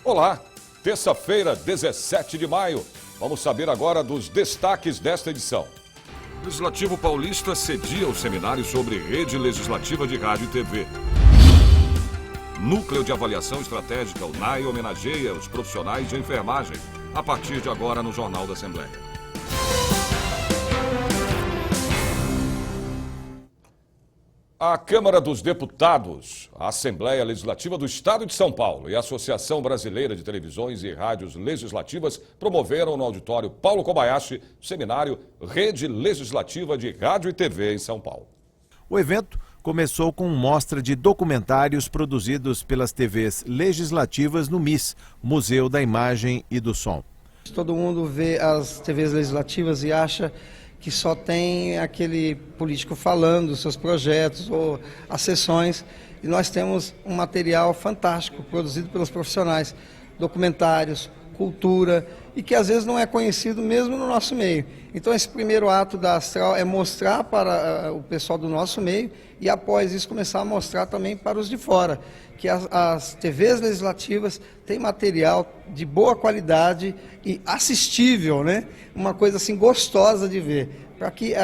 Olá, terça-feira, 17 de maio. Vamos saber agora dos destaques desta edição. O Legislativo Paulista cedia o seminário sobre rede legislativa de rádio e TV. Núcleo de Avaliação Estratégica, o NAE, homenageia os profissionais de enfermagem, a partir de agora no Jornal da Assembleia. A Câmara dos Deputados, a Assembleia Legislativa do Estado de São Paulo e a Associação Brasileira de Televisões e Rádios Legislativas promoveram no auditório Paulo Kobayashi o seminário Rede Legislativa de Rádio e TV em São Paulo. O evento começou com mostra de documentários produzidos pelas TVs legislativas no MIS, Museu da Imagem e do Som. Todo mundo vê as TVs legislativas e acha que só tem aquele político falando dos seus projetos ou as sessões, e nós temos um material fantástico produzido pelos profissionais, documentários, cultura, e que às vezes não é conhecido mesmo no nosso meio. Então esse primeiro ato da Astral é mostrar para o pessoal do nosso meio e após isso começar a mostrar também para os de fora, que as TVs legislativas têm material de boa qualidade e assistível, né? Uma coisa assim gostosa de ver,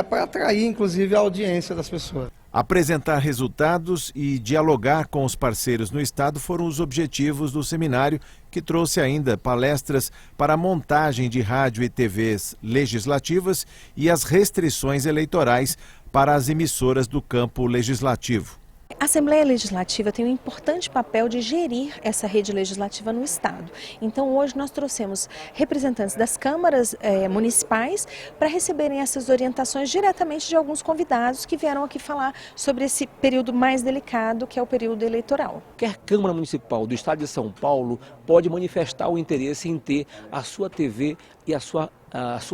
para atrair inclusive a audiência das pessoas. Apresentar resultados e dialogar com os parceiros no Estado foram os objetivos do seminário, que trouxe ainda palestras para a montagem de rádio e TVs legislativas e as restrições eleitorais para as emissoras do campo legislativo. A Assembleia Legislativa tem um importante papel de gerir essa rede legislativa no Estado. Então hoje nós trouxemos representantes das câmaras municipais para receberem essas orientações diretamente de alguns convidados que vieram aqui falar sobre esse período mais delicado, que é o período eleitoral. Qualquer Câmara Municipal do Estado de São Paulo pode manifestar o interesse em ter a sua TV e a sua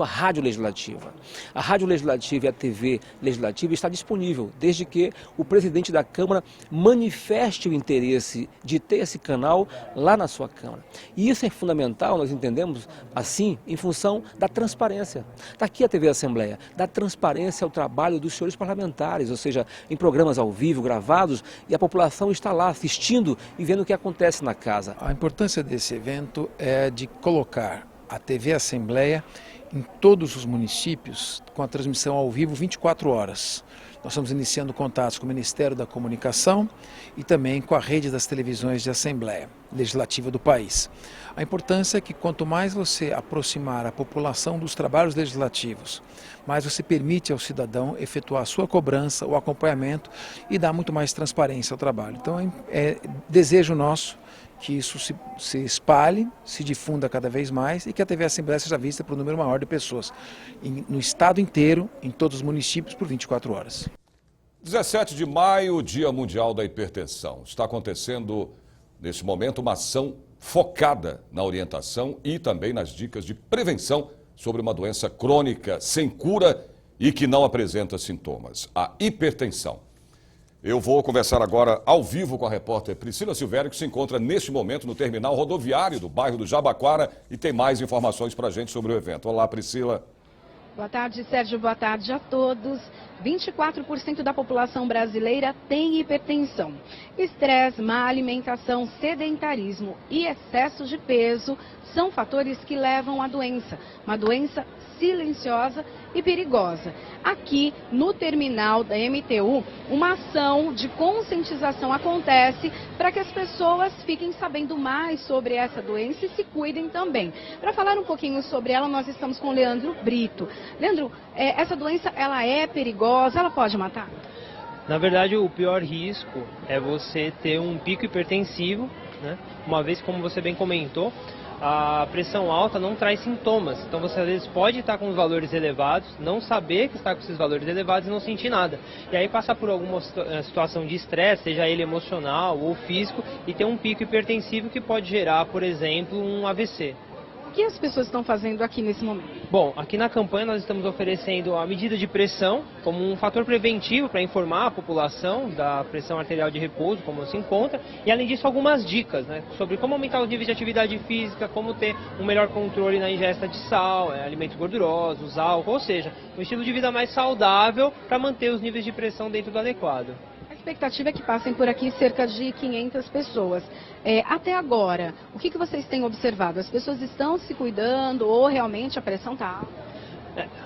rádio legislativa. A rádio legislativa e a TV legislativa está disponível, desde que o presidente da Câmara manifeste o interesse de ter esse canal lá na sua Câmara. E isso é fundamental, nós entendemos assim, em função da transparência. Está aqui a TV Assembleia, da transparência ao trabalho dos senhores parlamentares, ou seja, em programas ao vivo, gravados, e a população está lá assistindo e vendo o que acontece na casa. A importância desse evento é de colocar a TV Assembleia em todos os municípios com a transmissão ao vivo 24 horas. Nós estamos iniciando contatos com o Ministério da Comunicação e também com a rede das televisões de Assembleia Legislativa do país. A importância é que quanto mais você aproximar a população dos trabalhos legislativos, mais você permite ao cidadão efetuar a sua cobrança, o acompanhamento e dar muito mais transparência ao trabalho. Então é desejo nosso que isso se espalhe, se difunda cada vez mais e que a TV Assembleia seja vista por um número maior de pessoas no estado inteiro, em todos os municípios, por 24 horas. 17 de maio, Dia Mundial da Hipertensão. Está acontecendo, nesse momento, uma ação focada na orientação e também nas dicas de prevenção sobre uma doença crônica sem cura e que não apresenta sintomas, a hipertensão. Eu vou conversar agora ao vivo com a repórter Priscila Silvério, que se encontra neste momento no terminal rodoviário do bairro do Jabaquara e tem mais informações para a gente sobre o evento. Olá, Priscila. Boa tarde, Sérgio. Boa tarde a todos. 24% da população brasileira tem hipertensão. Estresse, má alimentação, sedentarismo e excesso de peso são fatores que levam à doença. Uma doença silenciosa e perigosa. Aqui no terminal da MTU, uma ação de conscientização acontece para que as pessoas fiquem sabendo mais sobre essa doença e se cuidem também. Para falar um pouquinho sobre ela, nós estamos com o Leandro Brito. Leandro, essa doença ela é perigosa, ela pode matar? Na verdade, o pior risco é você ter um pico hipertensivo, né? Uma vez, como você bem comentou, a pressão alta não traz sintomas, então você às vezes pode estar com os valores elevados, não saber que está com esses valores elevados e não sentir nada. E aí passar por alguma situação de estresse, seja ele emocional ou físico, e ter um pico hipertensivo que pode gerar, por exemplo, um AVC. O que as pessoas estão fazendo aqui nesse momento? Bom, aqui na campanha nós estamos oferecendo a medida de pressão como um fator preventivo para informar a população da pressão arterial de repouso, como se encontra, e além disso algumas dicas, né, sobre como aumentar os níveis de atividade física, como ter um melhor controle na ingesta de sal, alimentos gordurosos, álcool, ou seja, um estilo de vida mais saudável para manter os níveis de pressão dentro do adequado. expectativa é que passem por aqui cerca de 500 pessoas. Até agora, o que vocês têm observado? As pessoas estão se cuidando ou realmente a pressão está alta?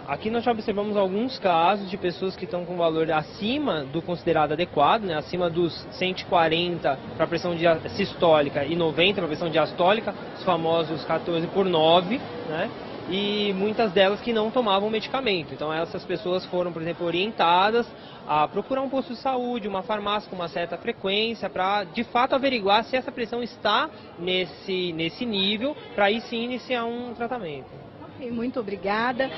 Aqui nós já observamos alguns casos de pessoas que estão com valor acima do considerado adequado, né, acima dos 140 para a pressão sistólica e 90 para a pressão diastólica, os famosos 14/9, né, e muitas delas que não tomavam medicamento. Então essas pessoas foram, por exemplo, orientadas a procurar um posto de saúde, uma farmácia com uma certa frequência, para de fato averiguar se essa pressão está nesse nível, para aí sim iniciar um tratamento. Muito obrigada.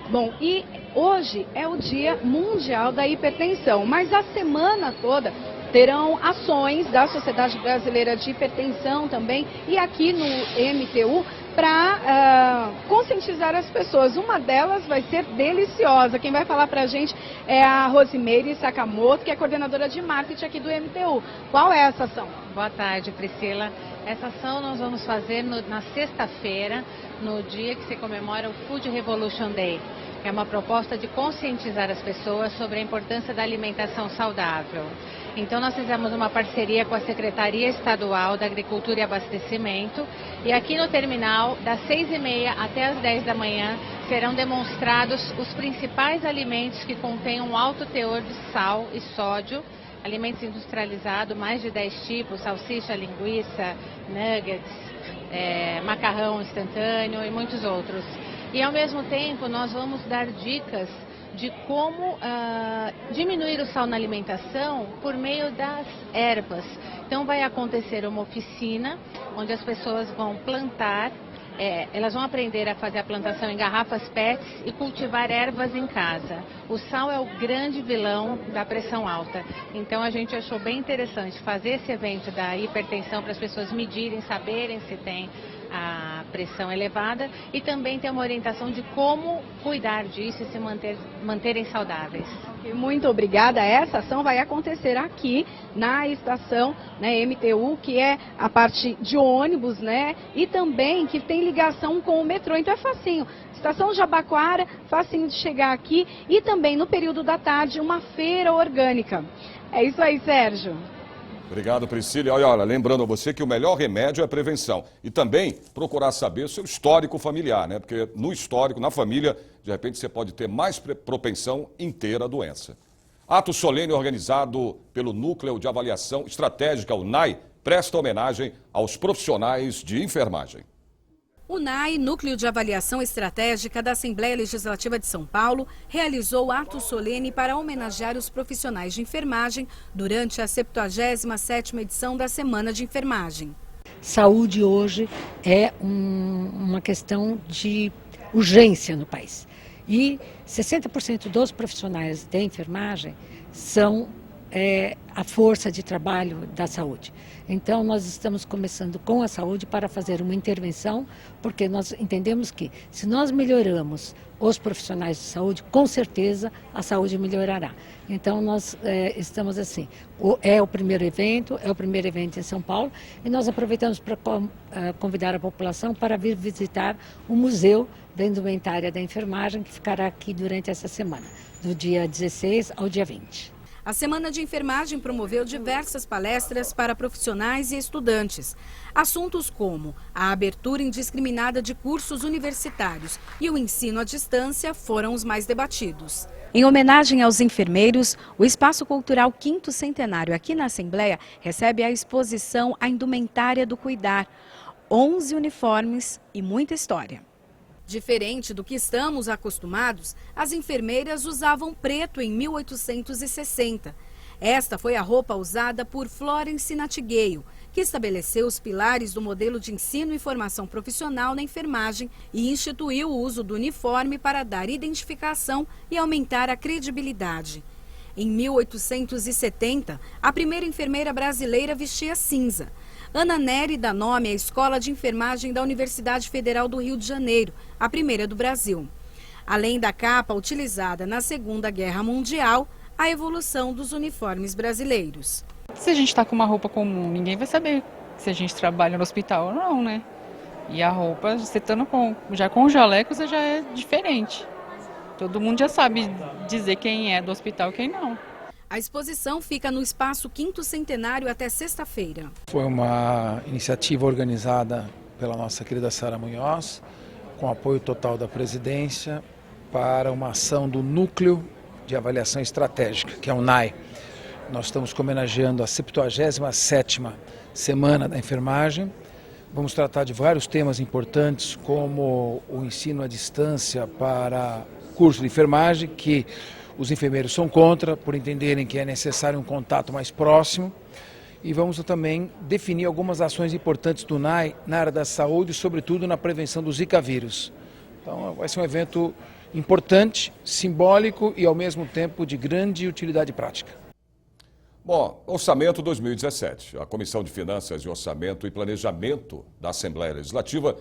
Bom, e hoje é o Dia Mundial da Hipertensão, mas a semana toda terão ações da Sociedade Brasileira de Hipertensão também e aqui no MTU para conscientizar as pessoas. Uma delas vai ser deliciosa. Quem vai falar para a gente é a Rosimeire Sakamoto, que é coordenadora de marketing aqui do MTU. Qual é essa ação? Boa tarde, Priscila. Essa ação nós vamos fazer na sexta-feira, no dia que se comemora o Food Revolution Day. É uma proposta de conscientizar as pessoas sobre a importância da alimentação saudável. Então nós fizemos uma parceria com a Secretaria Estadual da Agricultura e Abastecimento e aqui no terminal, das 6h30 até as 10 da manhã, serão demonstrados os principais alimentos que contêm um alto teor de sal e sódio, alimentos industrializados, mais de 10 tipos, salsicha, linguiça, nuggets, macarrão instantâneo e muitos outros. E ao mesmo tempo nós vamos dar dicas de como diminuir o sal na alimentação por meio das ervas. Então vai acontecer uma oficina onde as pessoas vão plantar, elas vão aprender a fazer a plantação em garrafas PETs e cultivar ervas em casa. O sal é o grande vilão da pressão alta. Então a gente achou bem interessante fazer esse evento da hipertensão para as pessoas medirem, saberem se tem a pressão elevada e também ter uma orientação de como cuidar disso e se manterem saudáveis. Muito obrigada. Essa ação vai acontecer aqui na estação, né, MTU, que é a parte de ônibus, né, e também que tem ligação com o metrô. Então é facinho. Estação Jabaquara, facinho de chegar aqui e também no período da tarde uma feira orgânica. É isso aí, Sérgio. Obrigado, Priscila. Olha, lembrando a você que o melhor remédio é a prevenção. E também procurar saber o seu histórico familiar, né? Porque no histórico, na família, de repente você pode ter mais propensão em ter a doença. Ato solene organizado pelo Núcleo de Avaliação Estratégica, o NAI, presta homenagem aos profissionais de enfermagem. O NAI, Núcleo de Avaliação Estratégica da Assembleia Legislativa de São Paulo, realizou ato solene para homenagear os profissionais de enfermagem durante a 77ª edição da Semana de Enfermagem. Saúde hoje é uma questão de urgência no país. E 60% dos profissionais de enfermagem são a força de trabalho da saúde. Então, nós estamos começando com a saúde para fazer uma intervenção, porque nós entendemos que, se nós melhoramos os profissionais de saúde, com certeza a saúde melhorará. Então, nós estamos assim, é o primeiro evento em São Paulo, e nós aproveitamos para convidar a população para vir visitar o Museu da Indumentária da Enfermagem, que ficará aqui durante essa semana, do dia 16 ao dia 20. A Semana de Enfermagem promoveu diversas palestras para profissionais e estudantes. Assuntos como a abertura indiscriminada de cursos universitários e o ensino à distância foram os mais debatidos. Em homenagem aos enfermeiros, o Espaço Cultural 5º Centenário aqui na Assembleia recebe a exposição A Indumentária do Cuidar, 11 uniformes e muita história. Diferente do que estamos acostumados, as enfermeiras usavam preto em 1860. Esta foi a roupa usada por Florence Nightingale, que estabeleceu os pilares do modelo de ensino e formação profissional na enfermagem e instituiu o uso do uniforme para dar identificação e aumentar a credibilidade. Em 1870, a primeira enfermeira brasileira vestia cinza. Ana Nery dá nome à Escola de Enfermagem da Universidade Federal do Rio de Janeiro, a primeira do Brasil. Além da capa utilizada na Segunda Guerra Mundial, a evolução dos uniformes brasileiros. Se a gente está com uma roupa comum, ninguém vai saber se a gente trabalha no hospital ou não, né? E a roupa, você estando já com o jaleco, você já é diferente. Todo mundo já sabe dizer quem é do hospital e quem não. A A exposição fica no Espaço Quinto Centenário até sexta-feira. Foi uma iniciativa organizada pela nossa querida Sara Munhoz, com apoio total da presidência, para uma ação do Núcleo de Avaliação Estratégica, que é o NAE. Nós estamos homenageando a 77ª Semana da Enfermagem. Vamos tratar de vários temas importantes, como o ensino à distância para curso de enfermagem, que os enfermeiros são contra, por entenderem que é necessário um contato mais próximo. E vamos também definir algumas ações importantes do NAE na área da saúde, sobretudo na prevenção do Zika vírus. Então vai ser um evento importante, simbólico e ao mesmo tempo de grande utilidade prática. Bom, Orçamento 2017. A Comissão de Finanças e Orçamento e Planejamento da Assembleia Legislativa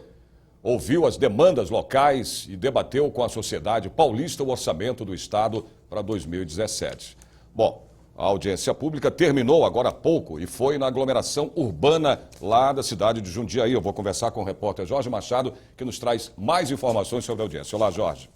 ouviu as demandas locais e debateu com a sociedade paulista o orçamento do Estado para 2017. Bom, a audiência pública terminou agora há pouco e foi na aglomeração urbana lá da cidade de Jundiaí. Eu vou conversar com o repórter Jorge Machado, que nos traz mais informações sobre a audiência. Olá, Jorge.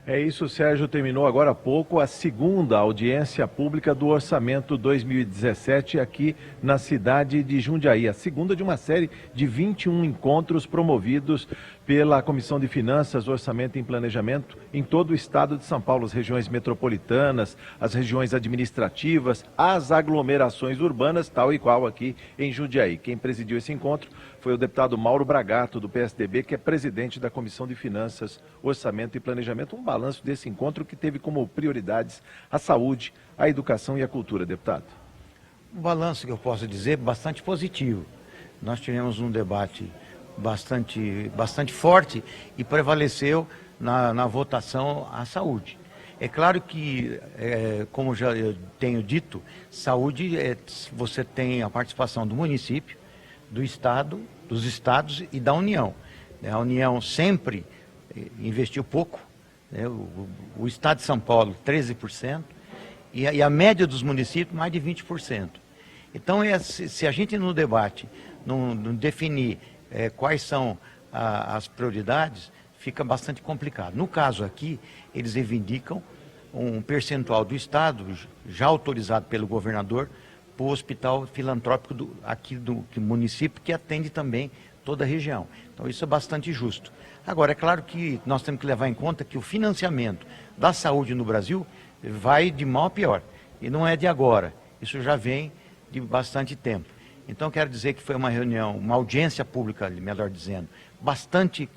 É isso, Sérgio. Terminou agora há pouco a segunda audiência pública do Orçamento 2017 aqui na cidade de Jundiaí. A segunda de uma série de 21 encontros promovidos pela Comissão de Finanças, Orçamento e Planejamento em todo o estado de São Paulo, as regiões metropolitanas, as regiões administrativas, as aglomerações urbanas, tal e qual aqui em Jundiaí. Quem presidiu esse encontro foi o deputado Mauro Bragato, do PSDB, que é presidente da Comissão de Finanças, Orçamento e Planejamento. Um balanço desse encontro que teve como prioridades a saúde, a educação e a cultura, deputado. Um balanço que eu posso dizer bastante positivo. Nós tivemos um debate bastante forte e prevaleceu na votação a saúde. É claro que, como já eu tenho dito, saúde, você tem a participação do município, do Estado, dos estados e da União. A União sempre investiu pouco, o Estado de São Paulo 13% e a média dos municípios mais de 20%. Então, se a gente no debate não definir quais são as prioridades, fica bastante complicado. No caso aqui, eles reivindicam um percentual do Estado, já autorizado pelo governador, para o hospital filantrópico aqui do município, que atende também toda a região. Então isso é bastante justo. Agora, é claro que nós temos que levar em conta que o financiamento da saúde no Brasil vai de mal a pior. E não é de agora, isso já vem de bastante tempo. Então quero dizer que foi uma reunião, uma audiência pública, melhor dizendo, bastante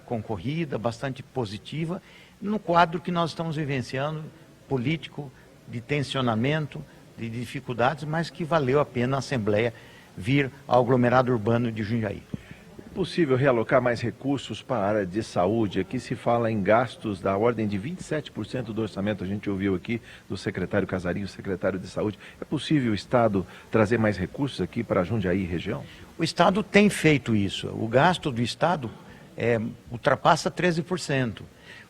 concorrida, bastante positiva, no quadro que nós estamos vivenciando, político, de tensionamento, de dificuldades, mas que valeu a pena a Assembleia vir ao aglomerado urbano de Jundiaí. É possível realocar mais recursos para a área de saúde? Aqui se fala em gastos da ordem de 27% do orçamento. A gente ouviu aqui do secretário Casarinho, secretário de Saúde. É possível o Estado trazer mais recursos aqui para Jundiaí e região? O Estado tem feito isso. O gasto do Estado ultrapassa 13%.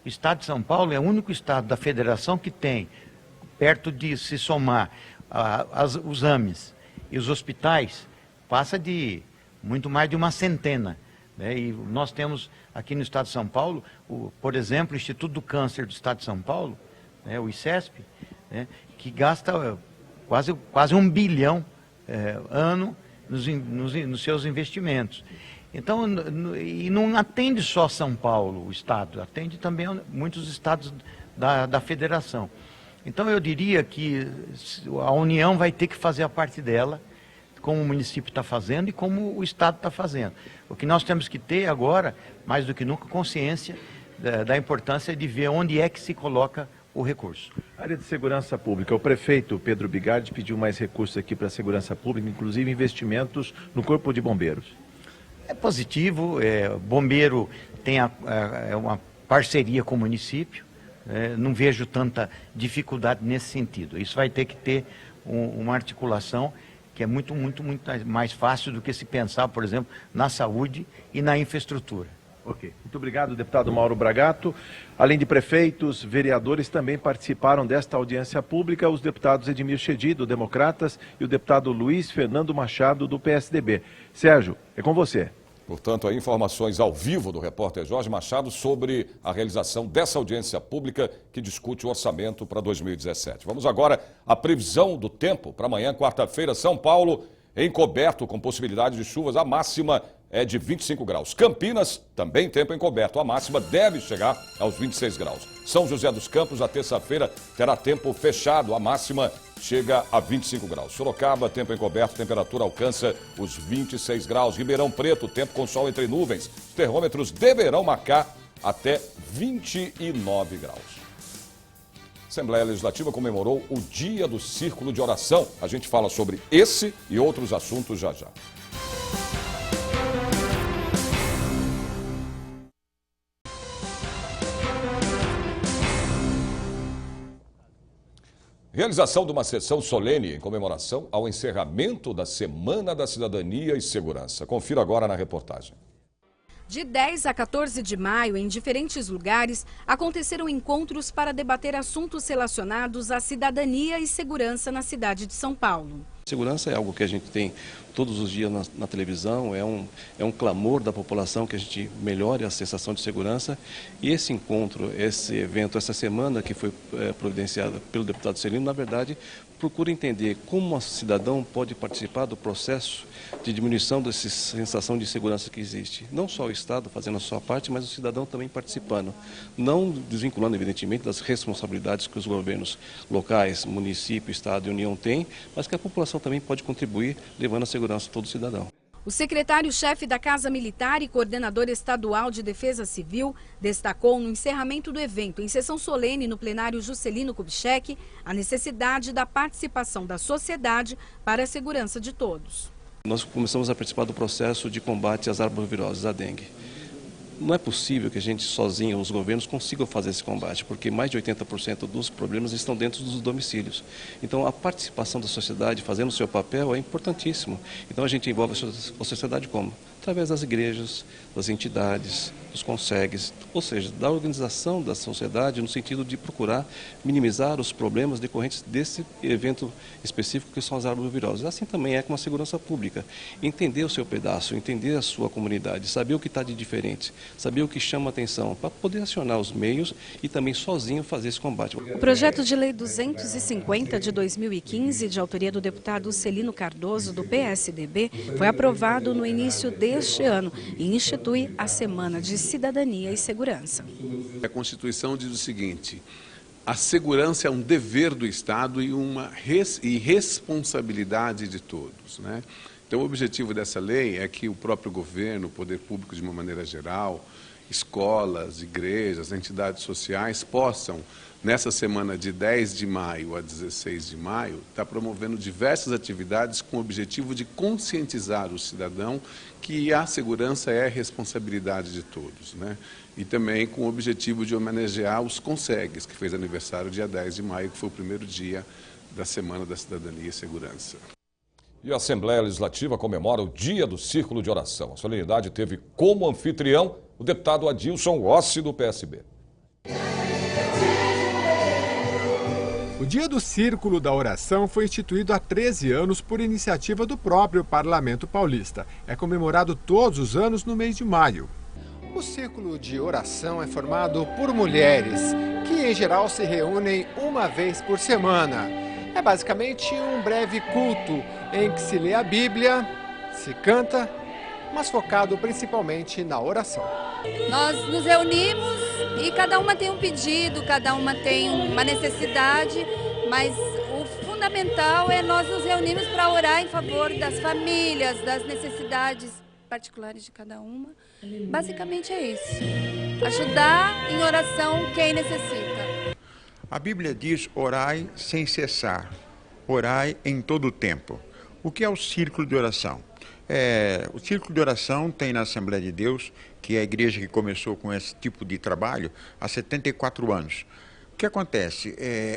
O Estado de São Paulo é o único Estado da Federação que tem, perto de se somar os AMES e os hospitais, passa de muito mais de uma centena. E nós temos aqui no Estado de São Paulo, por exemplo, o Instituto do Câncer do Estado de São Paulo, o ICESP, que gasta quase R$1 bilhão ano nos seus investimentos. Então, e não atende só São Paulo, o Estado, atende também muitos estados da Federação. Então eu diria que a União vai ter que fazer a parte dela, como o município está fazendo e como o Estado está fazendo. O que nós temos que ter agora, mais do que nunca, consciência da importância de ver onde é que se coloca o recurso. Área de segurança pública. O prefeito Pedro Bigardi pediu mais recursos aqui para a segurança pública, inclusive investimentos no Corpo de Bombeiros. É positivo, bombeiro tem uma parceria com o município. Não vejo tanta dificuldade nesse sentido. Isso vai ter que ter uma articulação que é muito mais fácil do que se pensar, por exemplo, na saúde e na infraestrutura. Ok. Muito obrigado, deputado Mauro Bragato. Além de prefeitos, vereadores também participaram desta audiência pública, os deputados Edmir Chedi, do Democratas, e o deputado Luiz Fernando Machado, do PSDB. Sérgio, é com você. Portanto, aí informações ao vivo do repórter Jorge Machado sobre a realização dessa audiência pública que discute o orçamento para 2017. Vamos agora à previsão do tempo para amanhã, quarta-feira, São Paulo, encoberto com possibilidade de chuvas, a máxima é de 25 graus. Campinas, também tempo encoberto, a máxima deve chegar aos 26 graus. São José dos Campos, a terça-feira, terá tempo fechado, a máxima chega a 25 graus. Sorocaba, tempo encoberto, temperatura alcança os 26 graus. Ribeirão Preto, tempo com sol entre nuvens. Os termômetros deverão marcar até 29 graus. A Assembleia Legislativa comemorou o Dia do Círculo de Oração. A gente fala sobre esse e outros assuntos já já. Realização de uma sessão solene em comemoração ao encerramento da Semana da Cidadania e Segurança. Confira agora na reportagem. De 10 a 14 de maio, em diferentes lugares, aconteceram encontros para debater assuntos relacionados à cidadania e segurança na cidade de São Paulo. Segurança é algo que a gente tem todos os dias na televisão, é um clamor da população que a gente melhore a sensação de segurança. E esse encontro, esse evento, essa semana que foi providenciada pelo deputado Celino, na verdade, procura entender como o cidadão pode participar do processo de diminuição dessa sensação de segurança que existe. Não só o Estado fazendo a sua parte, mas o cidadão também participando. Não desvinculando, evidentemente, das responsabilidades que os governos locais, município, Estado e União têm, mas que a população também pode contribuir levando a segurança a todo cidadão. O secretário-chefe da Casa Militar e coordenador estadual de Defesa Civil destacou no encerramento do evento, em sessão solene no plenário Juscelino Kubitschek, a necessidade da participação da sociedade para a segurança de todos. Nós começamos a participar do processo de combate às arboviroses, a dengue. Não é possível que a gente sozinho, os governos, consigam fazer esse combate, porque mais de 80% dos problemas estão dentro dos domicílios. Então, a participação da sociedade fazendo o seu papel é importantíssimo. Então, a gente envolve a sociedade como? Através das igrejas, das entidades, dos consegues, ou seja, da organização da sociedade no sentido de procurar minimizar os problemas decorrentes desse evento específico que são as arboviroses. Assim também é com a segurança pública. Entender o seu pedaço, entender a sua comunidade, saber o que está de diferente, saber o que chama atenção, para poder acionar os meios e também sozinho fazer esse combate. O projeto de lei 250 de 2015, de autoria do deputado Celino Cardoso, do PSDB, foi aprovado no início deste ano e institui a Semana de Cidadania e Segurança. A Constituição diz o seguinte: a segurança é um dever do Estado e uma responsabilidade de todos, né? Então, o objetivo dessa lei é que o próprio governo, o poder público de uma maneira geral, escolas, igrejas, entidades sociais possam, nessa semana de 10 de maio a 16 de maio, estar promovendo diversas atividades com o objetivo de conscientizar o cidadão que a segurança é responsabilidade de todos, né? E também com o objetivo de homenagear os consegues, que fez aniversário dia 10 de maio, que foi o primeiro dia da Semana da Cidadania e Segurança. E a Assembleia Legislativa comemora o Dia do Círculo de Oração. A solenidade teve como anfitrião o deputado Adilson Rossi, do PSB. O Dia do Círculo da Oração foi instituído há 13 anos por iniciativa do próprio Parlamento Paulista. É comemorado todos os anos no mês de maio. O Círculo de Oração é formado por mulheres, que em geral se reúnem uma vez por semana. É basicamente um breve culto em que se lê a Bíblia, se canta, mas focado principalmente na oração. Nós nos reunimos e cada uma tem um pedido, cada uma tem uma necessidade, mas o fundamental é nós nos reunirmos para orar em favor das famílias, das necessidades particulares de cada uma. Basicamente é isso, ajudar em oração quem necessita. A Bíblia diz: orai sem cessar, orai em todo o tempo. O que é o círculo de oração? O círculo de oração tem na Assembleia de Deus, que é a igreja que começou com esse tipo de trabalho há 74 anos. que acontece?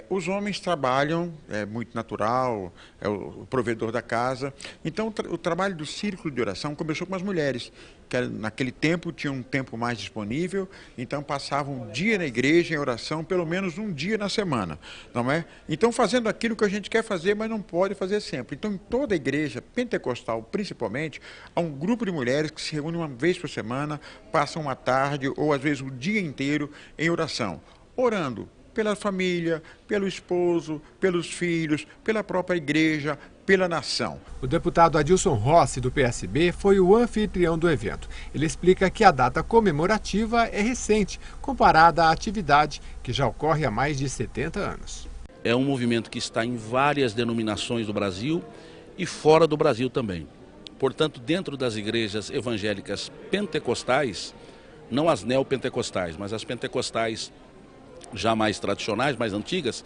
Os homens trabalham, é muito natural, é o provedor da casa. Então, o trabalho do círculo de oração começou com as mulheres, que naquele tempo tinham um tempo mais disponível, então passavam um dia na igreja em oração, pelo menos um dia na semana, não é? Então, fazendo aquilo que a gente quer fazer, mas não pode fazer sempre. Então, em toda a igreja pentecostal, principalmente, há um grupo de mulheres que se reúnem uma vez por semana, passam uma tarde ou às vezes o dia inteiro em oração, orando pela família, pelo esposo, pelos filhos, pela própria igreja, pela nação. O deputado Adilson Rossi, do PSB, foi o anfitrião do evento. Ele explica que a data comemorativa é recente, comparada à atividade que já ocorre há mais de 70 anos. É um movimento que está em várias denominações do Brasil e fora do Brasil também. Portanto, dentro das igrejas evangélicas pentecostais, não as neopentecostais, mas as pentecostais já mais tradicionais, mais antigas,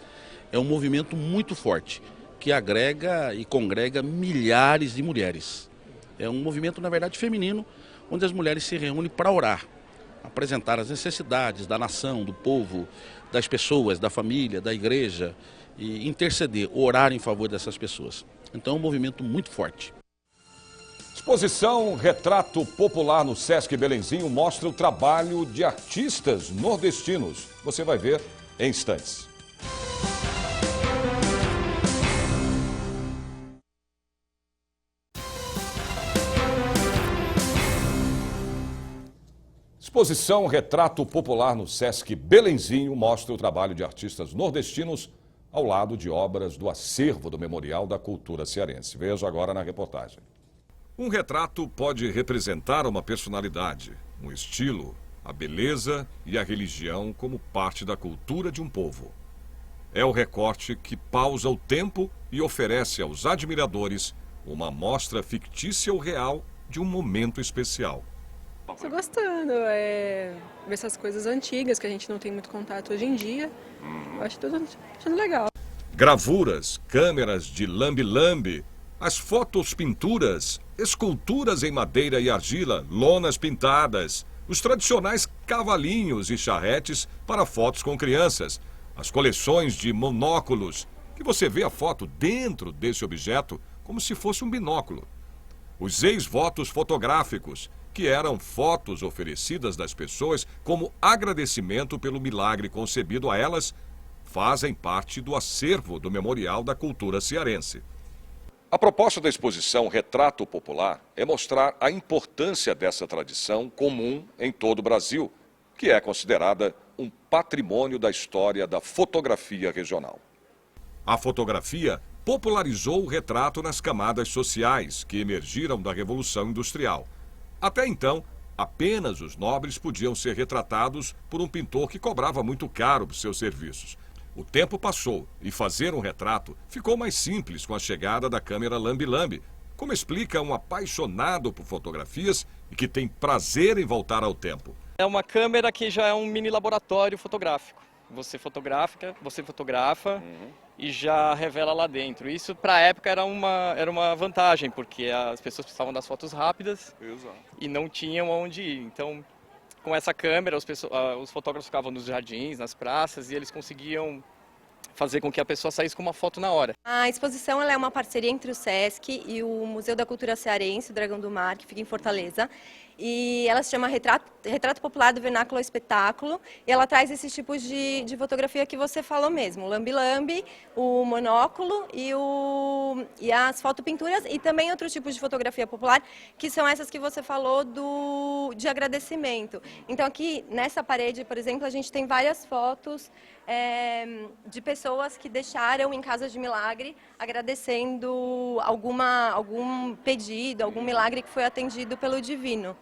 é um movimento muito forte, que agrega e congrega milhares de mulheres. É um movimento, na verdade, feminino, onde as mulheres se reúnem para orar, apresentar as necessidades da nação, do povo, das pessoas, da família, da igreja, e interceder, orar em favor dessas pessoas. Então é um movimento muito forte. Exposição Retrato Popular no Sesc Belenzinho mostra o trabalho de artistas nordestinos. Você vai ver em instantes. Exposição Retrato Popular no Sesc Belenzinho mostra o trabalho de artistas nordestinos ao lado de obras do acervo do Memorial da Cultura Cearense. Veja agora na reportagem. Um retrato pode representar uma personalidade, um estilo, a beleza e a religião como parte da cultura de um povo. É o recorte que pausa o tempo e oferece aos admiradores uma amostra fictícia ou real de um momento especial. Estou gostando, ver essas coisas antigas que a gente não tem muito contato hoje em dia. Eu acho tudo achando legal. Gravuras, câmeras de lambe-lambe, as fotos, pinturas, esculturas em madeira e argila, lonas pintadas, os tradicionais cavalinhos e charretes para fotos com crianças, as coleções de monóculos, que você vê a foto dentro desse objeto como se fosse um binóculo. Os ex-votos fotográficos, que eram fotos oferecidas das pessoas como agradecimento pelo milagre concebido a elas, fazem parte do acervo do Memorial da Cultura Cearense. A proposta da exposição Retrato Popular é mostrar a importância dessa tradição comum em todo o Brasil, que é considerada um patrimônio da história da fotografia regional. A fotografia popularizou o retrato nas camadas sociais que emergiram da Revolução Industrial. Até então, apenas os nobres podiam ser retratados por um pintor que cobrava muito caro por seus serviços. O tempo passou e fazer um retrato ficou mais simples com a chegada da câmera lambe-lambe, como explica um apaixonado por fotografias e que tem prazer em voltar ao tempo. É uma câmera que já é um mini laboratório fotográfico. Você fotografa e já revela lá dentro. Isso para a época era uma vantagem, porque as pessoas precisavam das fotos rápidas. Exato. E não tinham onde ir. Então, com essa câmera, os fotógrafos ficavam nos jardins, nas praças, e eles conseguiam fazer com que a pessoa saísse com uma foto na hora. A exposição ela é uma parceria entre o Sesc e o Museu da Cultura Cearense, o Dragão do Mar, que fica em Fortaleza. E ela se chama Retrato Popular do Vernáculo ao Espetáculo. E ela traz esses tipos de fotografia que você falou mesmo. O lambe-lambe, o monóculo e as fotopinturas. E também outros tipos de fotografia popular, que são essas que você falou de agradecimento. Então aqui nessa parede, por exemplo, a gente tem várias fotos de pessoas que deixaram em Casa de Milagre agradecendo algum pedido, algum milagre que foi atendido pelo Divino.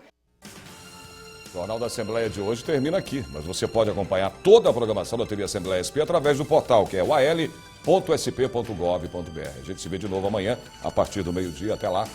O Jornal da Assembleia de hoje termina aqui, mas você pode acompanhar toda a programação da TV Assembleia SP através do portal, que é o al.sp.gov.br. A gente se vê de novo amanhã, a partir do meio-dia. Até lá.